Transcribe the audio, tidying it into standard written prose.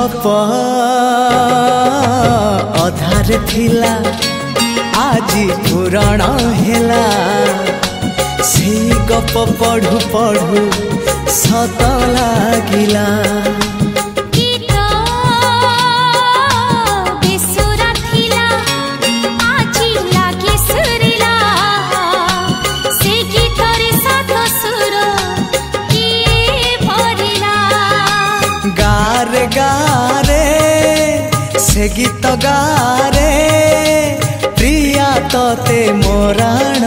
गप अधार थिला आजी पुराण हेला से गप पढ़ु पढ़ु सत लागिला से गीत गारे प्रिया तोते मोराण